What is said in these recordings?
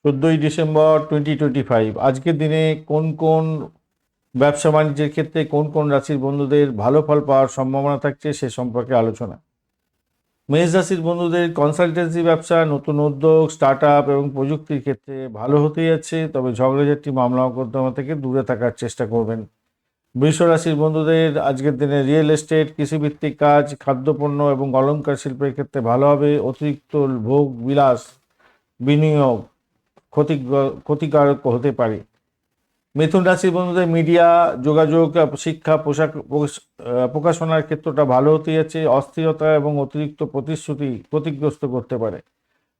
14 December 2025। আজকের দিনে কোন কোন ব্যবসা বাণিজ্যের ক্ষেত্রে কোন কোন রাশির বন্ধুদের ভালো ফল পাওয়ার সম্ভাবনা থাকছে সে সম্পর্কে আলোচনা। মেষ রাশির বন্ধুদের কনসালটেন্সি ব্যবসা, নতুন উদ্যোগ, স্টার্ট আপ এবং প্রযুক্তির ক্ষেত্রে ভালো হতে যাচ্ছে, তবে ঝগড়াঝাটি, মামলা মোকদ্দমা থেকে দূরে থাকার চেষ্টা করবেন। বৃষ রাশির বন্ধুদের আজকের দিনে রিয়েল এস্টেট, কৃষিভিত্তিক কাজ, খাদ্যপণ্য এবং অলংকার শিল্পের ক্ষেত্রে ভালো হবে। অতিরিক্ত ভোগ বিলাস বিনিয়োগ ক্ষতিকারক হতে পারে। মিথুন রাশির বন্ধুদের মিডিয়া, যোগাযোগ, শিক্ষা, প্রকাশনার ক্ষেত্রটা ভালো হতে যাচ্ছে। অস্থিরতা এবং অতিরিক্ত প্রতিশ্রুতি ক্ষতিগ্রস্ত করতে পারে।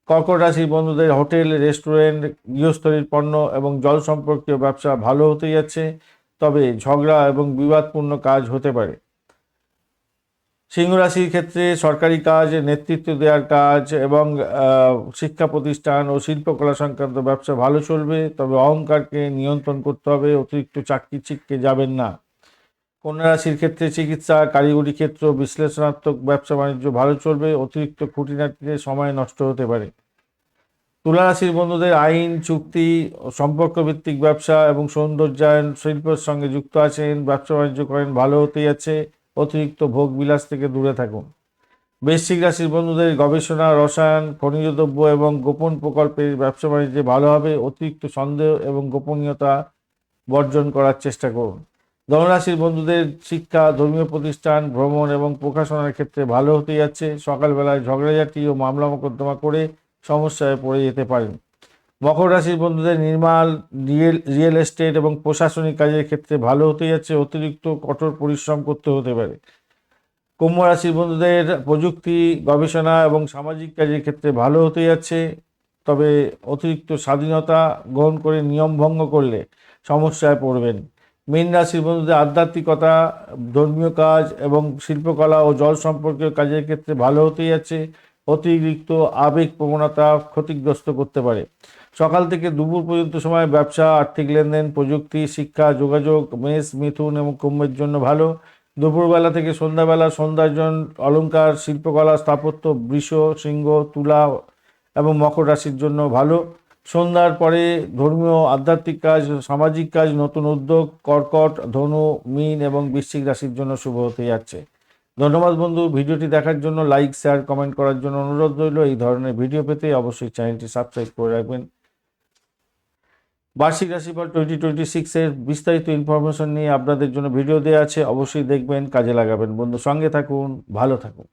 কর্কট রাশির বন্ধুদের হোটেল, রেস্টুরেন্ট, গৃহস্থলীর পণ্য এবং জল সম্পর্কীয় ব্যবসা ভালো হতে যাচ্ছে, তবে ঝগড়া এবং বিবাদপূর্ণ কাজ হতে পারে। সিংহ রাশির ক্ষেত্রে সরকারি কাজ, নেতৃত্ব দেওয়ার কাজ এবং শিক্ষা প্রতিষ্ঠান ও শিল্পকলা সংক্রান্ত ব্যবসা ভালো চলবে, তবে অহংকারকে নিয়ন্ত্রণ করতে হবে। অতিরিক্ত চাকরি ছিটকে যাবেন না। কন্যা রাশির ক্ষেত্রে চিকিৎসা, কারিগরি ক্ষেত্র, বিশ্লেষণাত্মক ব্যবসা বাণিজ্য ভালো চলবে। অতিরিক্ত খুঁটিনাটিতে সময় নষ্ট হতে পারে। তুলা রাশির বন্ধুদের আইন, চুক্তি, সম্পর্ক ভিত্তিক ব্যবসা এবং সৌন্দর্যায়ন শিল্পের সঙ্গে যুক্ত আছেন, ব্যবসা বাণিজ্য করেন, ভালো হতে যাচ্ছে। অতিরিক্ত ভোগ বিলাস থেকে দূরে থাকুন। বৃশ্চিক রাশির বন্ধুদের গবেষণা, রসায়ন, খনিজ দ্রব্য এবং গোপন প্রকল্পের ব্যবসা বাণিজ্যে ভালো হবে। অতিরিক্ত সন্দেহ এবং গোপনীয়তা বর্জন করার চেষ্টা করুন। ধনুরাশির বন্ধুদের শিক্ষা, ধর্মীয় প্রতিষ্ঠান, ভ্রমণ এবং প্রকাশনার ক্ষেত্রে ভালো হতে যাচ্ছে। সকালবেলায় ঝগড়াঝাটি ও মামলা মোকদ্দমা করে সমস্যায় পড়ে যেতে পারেন। মকর রাশির বন্ধুদের নির্মাণ, রিয়েল এস্টেট এবং প্রশাসনিক কাজের ক্ষেত্রে ভালো হতে যাচ্ছে। অতিরিক্ত কঠোর পরিশ্রম করতে হতে পারে। কুম্ভ রাশির বন্ধুদের প্রযুক্তি, গবেষণা এবং সামাজিক কাজের ক্ষেত্রে ভালো হতে যাচ্ছে, তবে অতিরিক্ত স্বাধীনতা গ্রহণ করে নিয়ম ভঙ্গ করলে সমস্যায় পড়বেন। মীন রাশির বন্ধুদের আধ্যাত্মিকতা, ধর্মীয় কাজ এবং শিল্পকলা ও জল সম্পর্কীয় কাজের ক্ষেত্রে ভালো হতে যাচ্ছে। অতিরিক্ত আবেগ প্রবণতা ক্ষতিগ্রস্ত করতে পারে। সকাল থেকে দুপুর পর্যন্ত সময় ব্যবসা, আর্থিক লেনদেন, প্রযুক্তি, শিক্ষা, যোগাযোগ মেষ, মিথুন এবং কুম্ভের জন্য ভালো। দুপুরবেলা থেকে সন্ধ্যাবেলা সৌন্দর্যন, অলংকার, শিল্পকলা, স্থাপত্য বৃষ, সিংহ, তুলা এবং মকর রাশির জন্য ভালো। সন্ধ্যার পরে ধর্মীয়, আধ্যাত্মিক কাজ, সামাজিক কাজ, নতুন উদ্যোগ কর্কট, ধনু, মীন এবং বৃশ্চিক রাশির জন্য শুভ হতে যাচ্ছে। ধন্যবাদ বন্ধু, ভিডিওটি দেখার জন্য। লাইক, শেয়ার, কমেন্ট করার জন্য অনুরোধ রইল। এই ধরনের ভিডিও পেতে অবশ্যই চ্যানেলটি সাবস্ক্রাইব করে রাখবেন। বার্ষিক রাশিফল 2026-এর বিস্তারিত ইনফরমেশন নিয়ে আপনাদের জন্য ভিডিও দেওয়া আছে, অবশ্যই দেখবেন, কাজে লাগাবেন। বন্ধু সঙ্গে থাকুন, ভালো থাকুন।